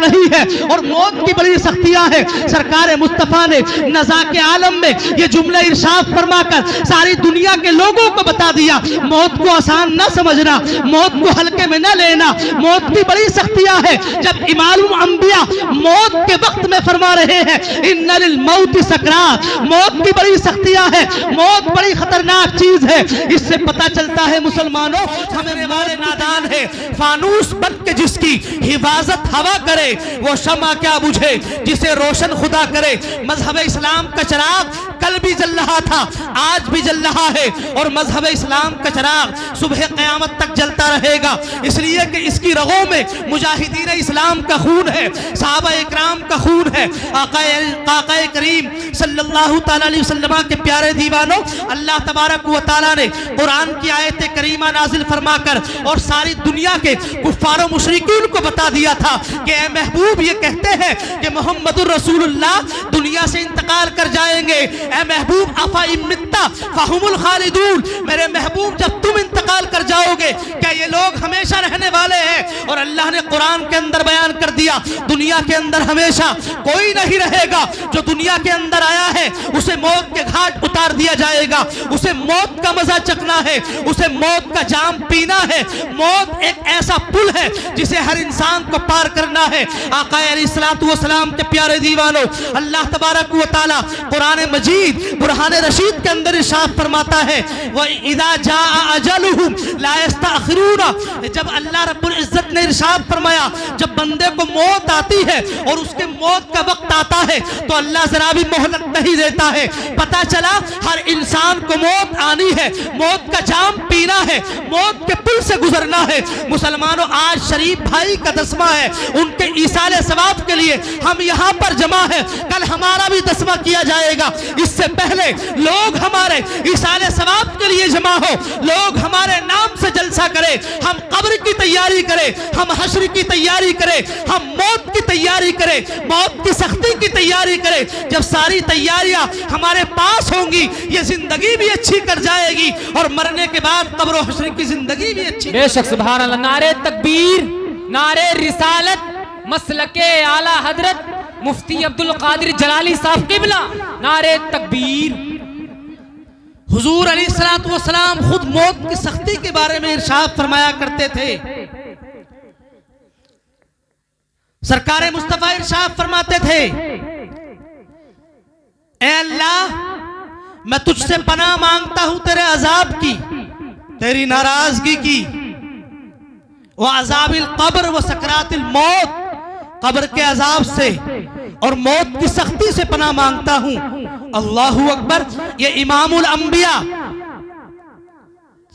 نہیں ہے اور موت کی بڑی سختیاں ہیں۔ سرکار مصطفیٰ نے نزا کے عالم میں یہ جملہ ارشاد فرما کر ساری دنیا کے لوگوں کو بتا دیا، موت کو آسان نہ سمجھنا، موت کو ہلکے میں نہ لینا، موت کی بڑی سختیاں ہیں۔ جب امام الانبیاء موت کے وقت میں فرما رہے ہیں ان للموت سکرات، موت کی بڑی سختیاں ہیں، موت بڑی خطرناک چیز ہے۔ اس سے پتہ چلتا ہے مسلمانوں ہمیں والے نادان ہے، فانوس بن کے جس کی حفاظت ہوا کرے وہ شمع کیا بجھے جسے روشن خدا کرے۔ مذہب اسلام کا چراغ کل بھی جل رہا تھا، آج بھی جل رہا ہے، اور مذہب اسلام کا چراغ صبح قیامت تک جلتا رہے گا، اس لیے کہ اس کی رگوں میں مجاہدین اسلام کا خون ہے، صحابہ اکرام کا خون ہے۔ آقا کریم صلی اللہ تعالیٰ علیہ وسلم کے پیارے دیوانوں، اللہ تبارک و تعالیٰ نے قرآن کی آیت کریمہ نازل فرما کر اور ساری دنیا کے کفار و مشرکین کو بتا دیا تھا کہ اے محبوب یہ کہتے ہیں کہ محمد الرسول اللہ دنیا سے انتقال کر جائیں گے، اے محبوب افا امتا فہم الخالدون، میرے محبوب جب تم انتقال کر جاؤ گے کیا یہ لوگ ہمیشہ رہنے والے ہیں؟ اور اللہ نے قرآن کے اندر بیان کر دیا دنیا کے اندر ہمیشہ کوئی نہیں رہے گا، جو دنیا کے اندر آیا ہے اسے موت کے گھاٹ اتار دیا جائے گا، اسے موت کا مزہ چکھنا ہے، اسے موت کا جام پینا ہے۔ موت ایک ایسا پل ہے جسے ہر انسان کو پار کرنا ہے۔ آقا علیہ الصلوۃ والسلام کے پیارے دیوانوں، اللہ تبارک و تعالی قرآن مجید برہان رشید کے اندر ارشاد فرماتا ہے وَإِذَا جَاءَ أَجَلُهُمْ لَا يَسْتَأْخِرُونَ، جب اللہ رب العزت نے ارشاد فرمایا جب بندے کو موت آتی ہے اور اس کے موت کا وقت آتا ہے تو اللہ ذرا بھی مہلت نہیں دیتا ہے۔ پتہ چلا ہر انسان کو موت آنی ہے، موت کا جام پینا ہے، موت کے پل سے گزرنا ہے۔ مسلمانوں آج شریف بھائی کا دسمہ ہے، ان کے ایصال ثواب کے لیے ہم یہاں پر جمع ہیں، کل ہمارا بھی دسمہ کیا جائے گا، اس سے پہلے لوگ ہمارے ایصال ثواب کے لیے جمع ہو، لوگ ہمارے نام سے جلسہ کرے، ہم قبر کی تیاری کریں، ہم حشر کی تیاری کریں، ہم موت کی تیاری کریں، موت کی سختی کی تیاری کریں۔ جب ساری تیاریاں ہمارے پاس ہوں گی یہ زندگی بھی اچھی کر جائے گی اور مرنے کے بعد قبر و حشر کی زندگی بھی اچھی۔ بے شک سبحان اللہ، نعرہ تکبیر، نعرہ رسالت، مسلک اعلی حضرت مفتی عبدالقادر جلالی صاحب قبلہ، نعرہ تکبیر۔ حضور علیہ الصلوۃ والسلام خود موت کی سختی کے بارے میں ارشاد فرمایا کرتے تھے۔ سرکار مصطفیٰ ارشاد فرماتے تھے اے اللہ میں تجھ سے پناہ مانگتا ہوں تیرے عذاب کی، تیری ناراضگی کی، وعذاب القبر و سکرات الموت، قبر کے عذاب سے اور موت کی سختی سے پناہ مانگتا ہوں۔ اللہ اکبر، یہ امام الانبیاء،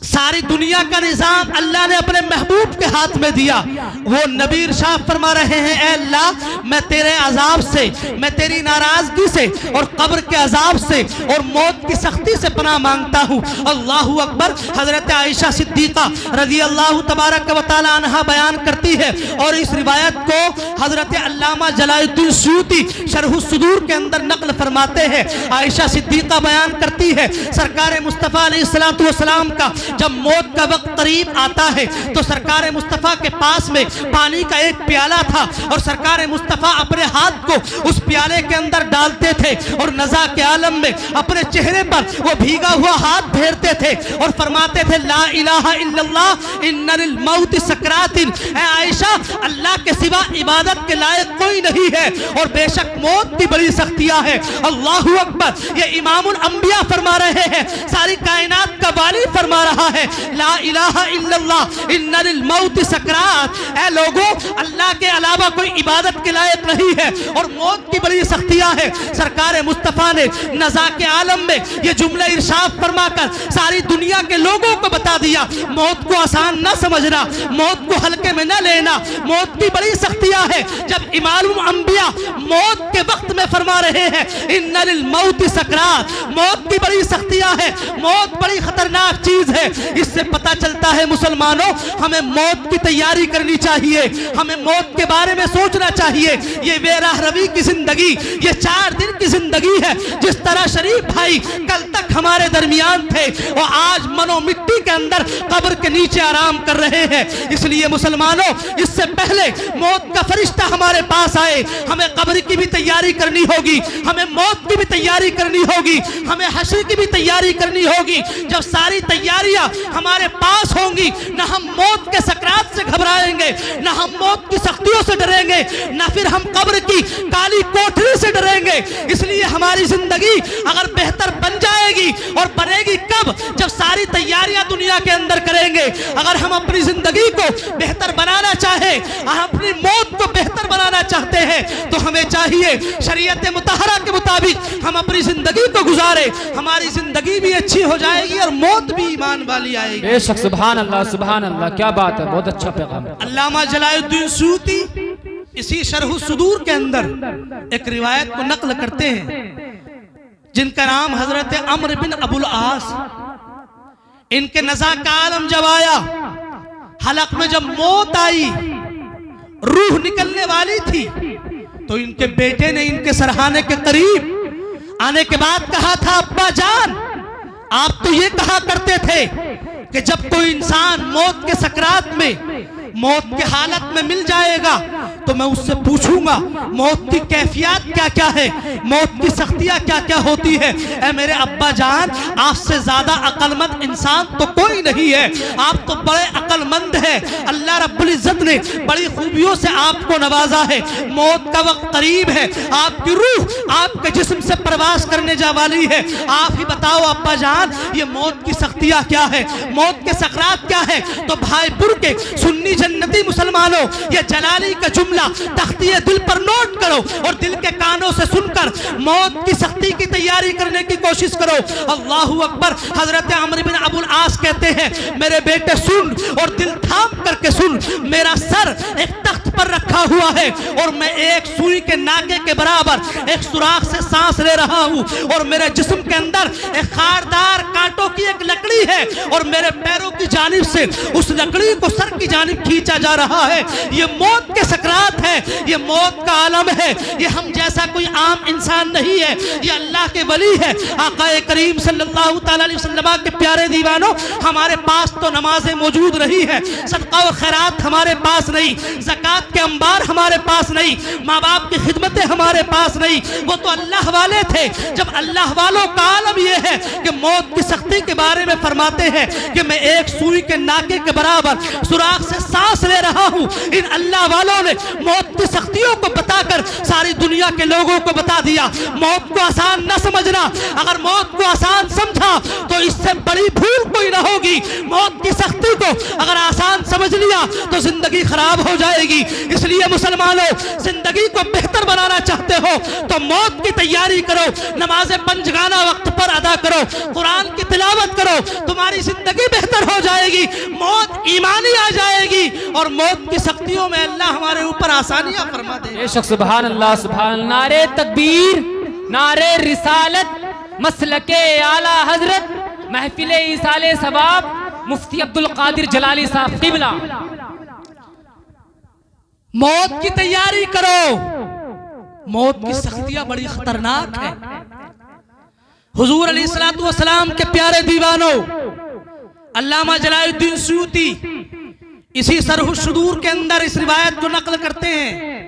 ساری دنیا کا نظام اللہ نے اپنے محبوب کے ہاتھ میں دیا، وہ نبی ارشاد فرما رہے ہیں اے اللہ میں تیرے عذاب سے، میں تیری ناراضگی سے اور قبر کے عذاب سے اور موت کی سختی سے پناہ مانگتا ہوں۔ اللہ اکبر۔ حضرت عائشہ صدیقہ رضی اللہ تبارک و تعالی عنہا بیان کرتی ہے اور اس روایت کو حضرت علامہ جلال الدین سیوطی شرح الصدور کے اندر نقل فرماتے ہیں۔ عائشہ صدیقہ بیان کرتی ہے سرکار مصطفیٰ علیہ الصلوۃ والسلام کا جب موت کا وقت قریب آتا ہے تو سرکار مصطفیٰ کے پاس میں پانی کا ایک پیالہ تھا اور سرکار مصطفیٰ اپنے ہاتھ کو اس پیالے کے اندر ڈالتے تھے اور نزا کے عالم میں اپنے چہرے پر وہ بھیگا ہوا ہاتھ پھیرتے تھے اور فرماتے تھے لا الہ الا اللہ ان للموت سکرات، اے عائشہ اللہ کے سوا عبادت کے لائق کوئی نہیں ہے اور بے شک موت کی بڑی سختیاں ہیں۔ اللہ اکبر۔ یہ امام الانبیاء فرما رہے ہیں، ساری کائنات کا والی فرما رہا ہے لا الہ الا اللہ ان للموت سکرات، اے لوگوں اللہ کے علاوہ کوئی عبادت کے لائق نہیں ہے اور موت کی بڑی سختیاں ہیں۔ سرکار مصطفیٰ نے نزا کے عالم میں یہ جملہ ارشاد فرما کر ساری دنیا کے لوگوں کو بتا دیا موت کو آسان نہ سمجھنا، موت کو ہلکے میں نہ لینا، موت کی بڑی سختیاں ہیں۔ جب امام الانبیاء موت کے وقت میں فرما رہے ہیں ان للموت سکرات، موت کی بڑی سختیاں ہیں، موت بڑی خطرناک چیز ہے۔ اس سے پتہ چلتا ہے مسلمانوں ہمیں موت کی تیاری کرنی چاہیے، ہمیں موت کے بارے میں سوچنا چاہیے۔ یہ بے راہ روی کی زندگی، یہ 4 دن کی زندگی ہے۔ جس طرح شریف بھائی کل تک تک ہمارے درمیان تھے وہ آج منو مٹی کے اندر قبر کے نیچے آرام کر رہے ہیں۔ اس لیے مسلمانوں، اس سے پہلے موت کا فرشتہ ہمارے پاس آئے ہمیں قبر کی بھی تیاری کرنی ہوگی، ہمیں موت کی بھی تیاری کرنی ہوگی، ہمیں حشر کی بھی تیاری کرنی ہوگی۔ جب ساری تیاریاں ہمارے پاس ہوں گی، نہ ہم موت کے سکرات سے گھبرائیں گے، نہ ہم موت کی سختیوں سے ڈریں گے، نہ پھر ہم قبر کی کالی کوٹری سے ڈریں گے۔ اس لیے ہماری زندگی اگر بہتر بن جائے گی، اور بنے گی کب؟ جب ساری تیاریاں دنیا کے اندر کریں گے۔ اگر ہم اپنی زندگی کو بہتر بنانا چاہیں، اپنی موت کو بہتر بنانا چاہتے ہیں، تو ہمیں چاہیے شریعت مطہرہ کے مطابق ہم اپنی زندگی کو گزارے، ہماری زندگی بھی اچھی ہو جائے گی اور موت بھی ایمان والی آئے گی۔ بے شک، سبحان اللہ سبحان اللہ، کیا بات ہے، بہت اچھا پیغام ہے۔ علامہ جلال الدین سیوطی اسی شرح الصدور کے اندر ایک روایت کو نقل کرتے ہیں، جن کا نام حضرت عمرو بن ابو العاص۔ ان کے نزا کا عالم جب آیا، حلق میں جب موت آئی، روح نکلنے والی تھی، تو ان کے بیٹے نے ان کے سرہانے کے قریب آنے کے بعد کہا تھا، ابا جان آپ تو یہ کہا کرتے تھے کہ جب کوئی انسان موت کے سکرات میں، موت کے حالت میں مل جائے گا تو میں اس سے پوچھوں گا موت کی کیفیات کیا کیا ہے، موت کی سختیاں کیا کیا ہوتی ہے۔ اے میرے ابا جان، آپ سے زیادہ عقل مند انسان تو کوئی نہیں ہے، آپ تو بڑے عقل مند ہیں، اللہ رب العزت نے بڑی خوبیوں سے آپ کو نوازا ہے، موت کا وقت قریب ہے، آپ کی روح آپ کے جسم سے پرواز کرنے جا والی ہے، آپ ہی بتاؤ ابا جان یہ موت کی سختیاں کیا ہے، موت کے سکرات کیا ہے۔ تو بھائی بر کے سنی جنتی مسلمانوں، یہ جلالی کا جملہ تختی دل پر نوٹ کرو اور دل کے کانوں سے سن کر موت کی سختی کی تیاری کرنے کی کوشش کرو۔ اللہ اکبر۔ حضرت عمرو بن ابو العاص کہتے ہیں، میرے بیٹے سن اور دل تھام کر کے سن، میرا سر ایک تخت پر رکھا ہوا ہے اور میں ایک سوئی کے ناکے کے برابر ایک سوراخ سے سانس لے رہا ہوں، اور میرے جسم کے اندر ایک خاردار کانٹوں کی ایک لکڑی ہے، اور میرے پیروں کی جانب سے اس لکڑی کو سر کی جانب کھینچا جا رہا ہے۔ یہ موت کے سکرات ہے، یہ موت کا عالم ہے، یہ ہم جیسا کوئی عام انسان نہیں ہے، یہ اللہ کے ولی ہے۔ آقا کریم صلی اللہ تعالی علیہ وسلم کے پیارے دیوانوں، ہمارے پاس تو نمازیں موجود رہی ہے، صدقہ و خیرات ہمارے پاس نہیں، زکوٰۃ کے انبار ہمارے پاس نہیں، ماں باپ کی خدمتیں ہمارے پاس نہیں، وہ تو اللہ والے تھے۔ جب اللہ والوں کا عالم یہ ہے کہ موت کی سختی کے بارے میں فرماتے ہیں کہ میں ایک سوئی کے ناکے کے برابر سوراخ سے سانس لے رہا ہوں، ان اللہ والوں نے موت کی سختیوں کو بتا کر ساری دنیا کے لوگوں کو بتا دیا۔ موت کو آسان نہ سمجھنا، اگر موت کو آسان سمجھا تو اس سے بڑی بھول کوئی نہ ہوگی۔ موت کی سختی کو اگر آسان سمجھ لیا تو زندگی خراب ہو جائے گی۔ اس لیے مسلمانوں، زندگی کو بہتر بنانا چاہتے ہو تو موت کی تیاری کرو، نماز پنجگانہ وقت پر ادا کرو، قرآن کی تلاوت کرو، تمہاری زندگی بہتر ہو جائے گی، موت ایمانی آ جائے گی، اور موت کی سختیوں میں اللہ ہمارے اوپر آسانیاں فرما دے۔ بے شک، سبحان اللہ سبحان اللہ۔ نعرے تکبیر، نعرے رسالت، مسلک اعلیٰ حضرت محفل ایصال ثواب مفتی عبدالقادر جلالی صاحب قبلہ۔ موت کی تیاری کرو، موت کی سختیاں بڑی خطرناک ہیں۔ حضور علیہ السلام کے پیارے دیوانوں، علامہ جلال الدین سیوطی اسی شرح الصدور کے اندر اس روایت کو نقل کرتے ہیں۔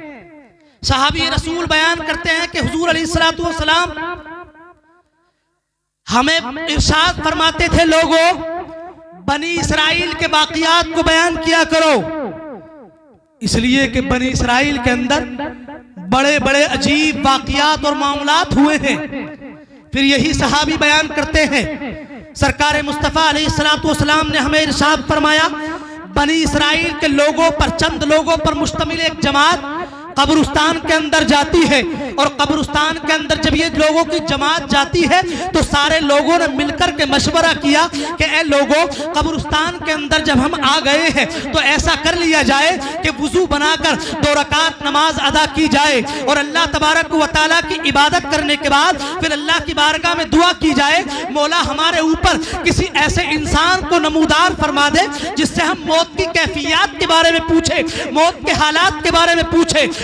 صحابی رسول بیان کرتے ہیں کہ حضور علیہ السلام ہمیں ارشاد فرماتے تھے، لوگوں بنی اسرائیل کے واقعات کو بیان کیا کرو، اس لیے کہ بنی اسرائیل کے اندر بڑے بڑے عجیب واقعات اور معاملات ہوئے ہیں۔ پھر یہی صحابی بیان کرتے ہیں، سرکار مصطفیٰ علیہ السلام نے ہمیں ارشاد فرمایا، بنی اسرائیل کے لوگوں پر، چند لوگوں پر مشتمل ایک جماعت قبرستان کے اندر جاتی ہے، اور قبرستان کے اندر جب یہ لوگوں کی جماعت جاتی ہے تو سارے لوگوں نے مل کر کے مشورہ کیا کہ اے لوگوں، قبرستان کے اندر جب ہم آ گئے ہیں تو ایسا کر لیا جائے کہ وضو بنا کر 2 رکعت نماز ادا کی جائے، اور اللہ تبارک و تعالیٰ کی عبادت کرنے کے بعد پھر اللہ کی بارگاہ میں دعا کی جائے، مولا ہمارے اوپر کسی ایسے انسان کو نمودار فرما دے جس سے ہم موت کی کیفیات کے بارے میں پوچھیں، موت کے حالات کے بارے میں پوچھیں،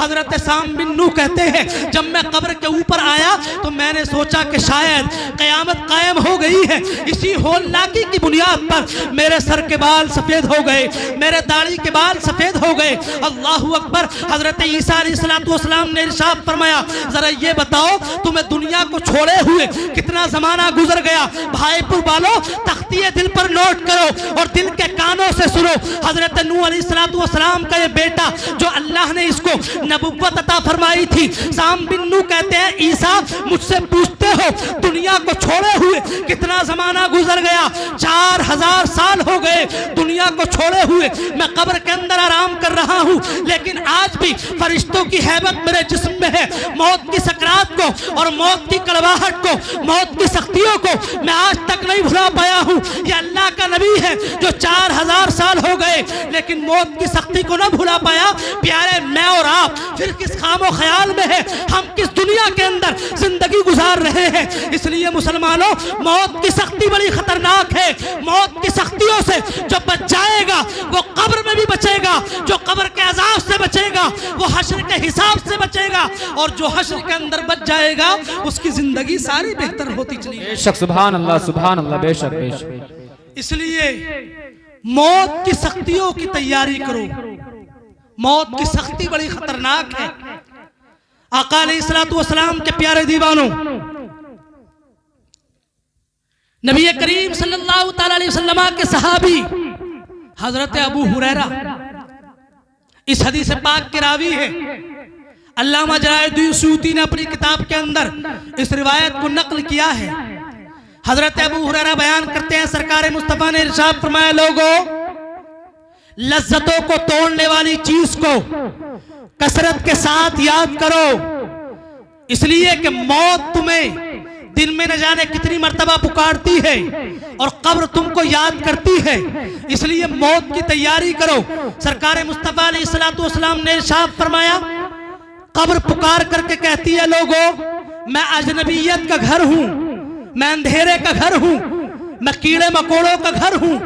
حضرت سام بن نوح کہتے ہیں جب میں قبر کے اوپر آیا تو میں نے سوچا کہ شاید قیامت قائم ہو گئی ہے، اسی ہولناکی کی بنیاد پر میرے سر کے بال سفید ہو گئے، میرے داڑھی کے بال سفید ہو گئے۔ اللہ اکبر۔ حضرت عیسیٰ علیہ السلام نے ارشاد فرمایا ذرا یہ بتاؤ تمہیں دنیا کو چھوڑے ہوئے کتنا زمانہ گزر گیا؟ بھائی پر بالو تختیے دل پر نوٹ کرو اور دل کے کانوں سے سنو۔ حضرت نوح علیہ السلام کا یہ بیٹا جو اللہ نے اس کو نبوت عطا فرمائی تھی، سام بن نوح کہتے ہیں عیسیٰ مجھ سے پوچھتے ہو دنیا کو چھوڑے ہوئے کتنا زمانہ گزر گیا؟ 4000 سال ہو گئے دنیا کو چھوڑے ہوئے، میں قبر کے اندر آرام کر رہا ہوں، لیکن آج بھی فرشتوں کی ہیبت میرے جسم میں ہے۔ موت کی سکرات کو اور موت کی کڑواہٹ کو، موت کی سختیوں کو میں آج تک نہیں بھلا پایا ہوں۔ یہ اللہ کا نبی ہے جو 4000 سال ہو گئے لیکن موت کی سختی کو نہ بھلا پایا۔ پیارے میں اور آپ پھر کس خام و خیال میں ہے، ہم کس دنیا کے اندر زندگی گزار رہے ہیں؟ اس لیے مسلمانوں موت کی سختی بڑی خطرناک ہے۔ موت کی سختیوں سے جو بچ جائے گا وہ قبر میں بھی بچے گا، جو قبر کے عذاب سے بچے گا وہ حشر کے حساب سے بچے گا، اور جو حشر کے اندر بچ جائے گا اس کی زندگی ساری بہتر ہوتی چلی جائے گی۔ بے شک سبحان اللہ سبحان اللہ، بے شک بے شک۔ اس لیے موت کی سختیوں کی تیاری کرو۔ موت کی سختی بڑی خطرناک ہے۔ آقا علیہ السلام کے پیارے دیوانوں، نبی کریم صلی اللہ تعالی علیہ وسلم کے صحابی حضرت ابو ہریرہ اس حدیث پاک کے راوی ہے۔ علامہ جلال الدین سیوطی نے اپنی کتاب کے اندر اس روایت کو نقل کیا ہے۔ حضرت ابو ہریرہ بیان کرتے ہیں سرکار مصطفیٰ نے ارشاد فرمایا لوگوں لذتوں کو توڑنے والی چیز کو کثرت کے ساتھ یاد کرو، اس لیے کہ موت تمہیں دن میں نہ جانے کتنی مرتبہ پکارتی ہے اور قبر تم کو یاد کرتی ہے، اس لیے موت کی تیاری کرو۔ سرکار مصطفیٰ علیہ السلام نے ارشاد فرمایا قبر پکار کر کے کہتی ہے لوگوں میں اجنبیت کا گھر ہوں، میں اندھیرے کا گھر ہوں، میں کیڑے مکوڑوں کا گھر ہوں،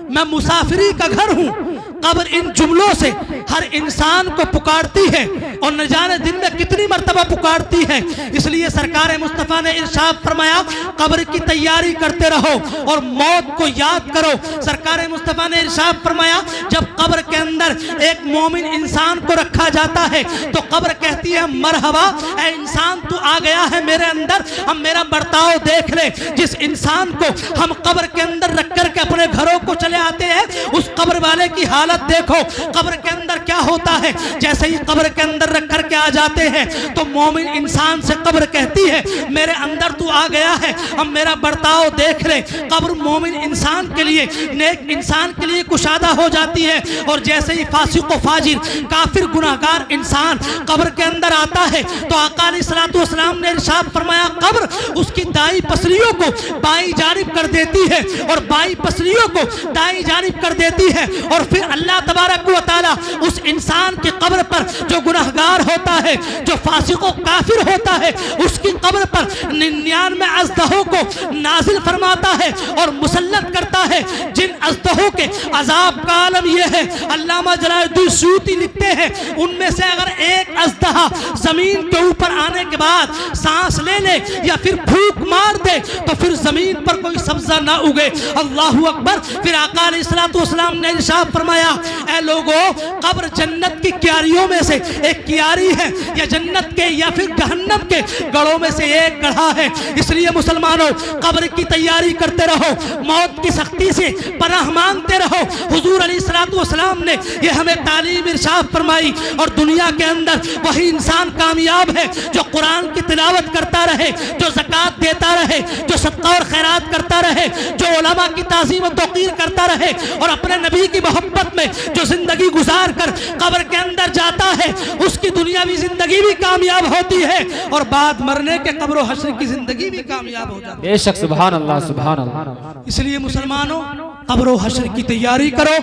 میں مسافری کا گھر ہوں۔ قبر ان جملوں سے ہر انسان کو پکارتی ہے اور نہ جانے دن میں کتنی مرتبہ پکارتی ہے، اس لیے سرکار مصطفیٰ نے ارشاد فرمایا قبر کی تیاری کرتے رہو اور موت کو یاد کرو۔ سرکار مصطفیٰ نے ارشاد فرمایا جب قبر کے اندر ایک مومن انسان کو رکھا جاتا ہے تو قبر کہتی ہے مرحبا اے انسان تو آ گیا ہے میرے اندر، ہم میرا برتاؤ دیکھ لے۔ جس انسان کو ہم قبر کے اندر رکھ کر کے اپنے گھروں کو چلے آتے ہیں اس قبر والے کی حالت دیکھو قبر کے اندر کیا ہوتا ہے۔ جیسے ہی قبر کے اندر رکھ کر کے آ جاتے ہیں تو مومن انسان سے قبر کہتی ہے میرے اندر تو آ گیا ہے، ہم میرا برتاؤ دیکھ لے۔ قبر مومن انسان کے لیے، نیک انسان کے لیے کشادہ ہو جاتی ہے، اور جیسے ہی فاسق و فاجر کافر گناہگار انسان قبر کے اندر آتا ہے تو آقا علیہ السلام نے ارشاد فرمایا قبر اس کی دائیں پسلیوں کو بائیں جانب کر دیتی ہے اور بائیں پسلیوں کو دائیں جانب کر دیتی ہے، اور پھر اللہ تبارک و تعالی اس انسان کی قبر پر جو گناہگار ہوتا ہے، جو فاسق و کافر ہوتا ہے، اس کی قبر پر 99 اژدہوں کو نازل فرماتا ہے اور مسلط کرتا ہے۔ جن اژدہوں کے عذاب کا عالم یہ ہے، علامہ جلال الدین سیوطی لکھتے ہیں ان میں سے اگر ایک اژدہا زمین کے اوپر آنے کے بعد سانس لے لے یا پھر پھونک مار دے تو پھر زمین پر کوئی سبزہ نہ اگے۔ اللہ اکبر۔ پھر آقا علیہ السلام نے ارشاد فرمایا اے لوگوں قبر جنت کی کیاریوں میں سے ایک کیاری ہے، یا جنت کے یا پھر جہنم کے گڑھوں میں سے ایک گڑھا ہے، اس لیے مسلمانوں قبر کی تیاری کرتے رہو، موت کی سختی سے پناہ مانگتے رہو۔ حضور علیہ السلام نے یہ ہمیں تعلیم ارشاد فرمائی، اور دنیا کے اندر وہی انسان کامیاب ہے جو قرآن کی تلاوت کرتا رہے، جو زکوٰۃ دیتا رہے، جو صدقہ اور خیرات کرتا رہے، جو علماء کی تعظیم و توقیر کرتا رہے، اور اپنے نبی کی محبت میں جو زندگی گزار کر قبر کے اندر جاتا ہے اس کی دنیاوی زندگی بھی کامیاب ہوتی ہے اور بعد مرنے کے قبر و حشر کی زندگی بھی کامیاب ہو جاتی ہے۔ بے شک سبحان اللہ سبحان اللہ۔ اس لیے مسلمانوں قبر و حشر کی تیاری کرو۔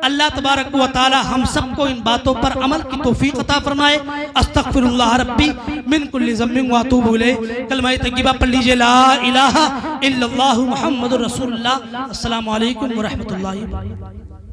اللہ تبارک و تعالی ہم سب کو ان باتوں پر عمل کی توفیق عطا فرمائے۔ استغفر اللہ ربی من کل ذنب واتوب الیہ۔ کلمہ طیبہ پڑھ لیجئے لا الہ الا اللہ محمد رسول اللہ۔ السلام علیکم ورحمۃ اللہ وبرکاتہ۔